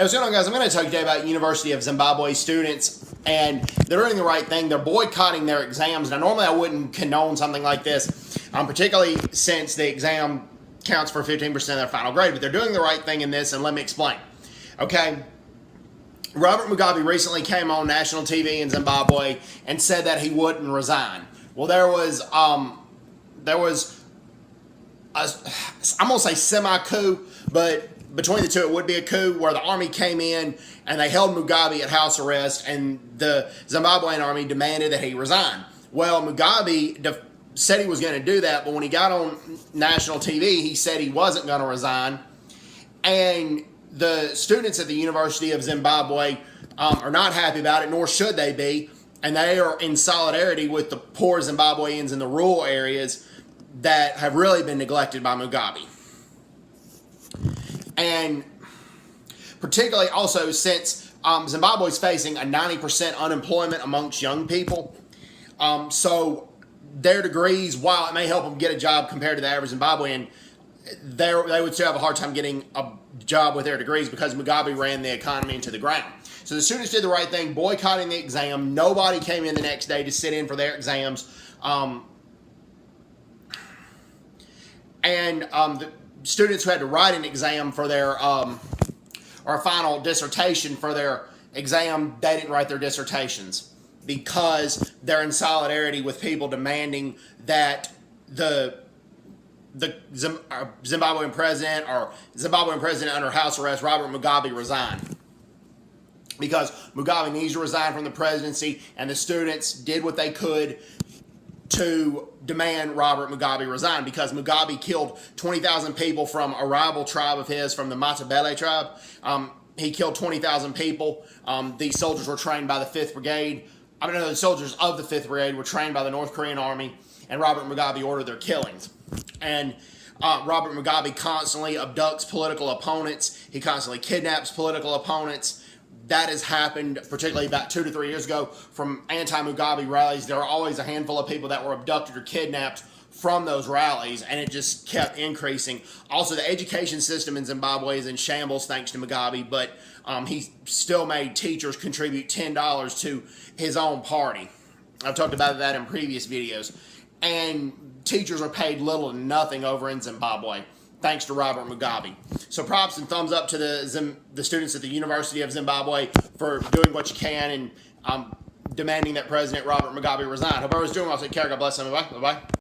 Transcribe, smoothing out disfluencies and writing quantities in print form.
Hey, what's going on, guys? I'm going to talk today about University of Zimbabwe students, and they're doing the right thing. They're boycotting their exams. Now, normally I wouldn't condone something like this, particularly since the exam counts for 15% of their final grade, but they're doing the right thing in this, and let me explain. Okay, Robert Mugabe recently came on national TV in Zimbabwe and said that he wouldn't resign. Well, there was I'm going to say semi-coup, but between the two, it would be a coup where the army came in and they held Mugabe at house arrest, and the Zimbabwean army demanded that he resign. Well, Mugabe said he was going to do that, but when he got on national TV, he said he wasn't going to resign. And the students at the University of Zimbabwe are not happy about it, nor should they be, and they are in solidarity with the poor Zimbabweans in the rural areas that have really been neglected by Mugabe. And particularly also since Zimbabwe is facing a 90% unemployment amongst young people. So their degrees, while it may help them get a job compared to the average Zimbabwean, they would still have a hard time getting a job with their degrees because Mugabe ran the economy into the ground. So the students did the right thing, boycotting the exam. Nobody came in the next day to sit in for their exams. The students who had to write an exam for their, or a final dissertation for their exam, they didn't write their dissertations because they're in solidarity with people demanding that the Zimbabwean president under house arrest, Robert Mugabe, resign. Because Mugabe needs to resign from the presidency, and the students did what they could to demand Robert Mugabe resign, because Mugabe killed 20,000 people from a rival tribe of his, from the Matabele tribe. He killed 20,000 people. These soldiers were trained by the 5th Brigade. The soldiers of the 5th Brigade were trained by the North Korean army, and Robert Mugabe ordered their killings. And Robert Mugabe constantly abducts political opponents. He constantly kidnaps political opponents. That has happened, particularly about 2 to 3 years ago, from anti-Mugabe rallies. There are always a handful of people that were abducted or kidnapped from those rallies, and it just kept increasing. Also, the education system in Zimbabwe is in shambles thanks to Mugabe, but he still made teachers contribute $10 to his own party. I've talked about that in previous videos. And teachers are paid little to nothing over in Zimbabwe, thanks to Robert Mugabe. So props and thumbs up to the students at the University of Zimbabwe for doing what you can and demanding that President Robert Mugabe resign. Hope everyone's doing well. Take care. God bless everybody. Bye-bye.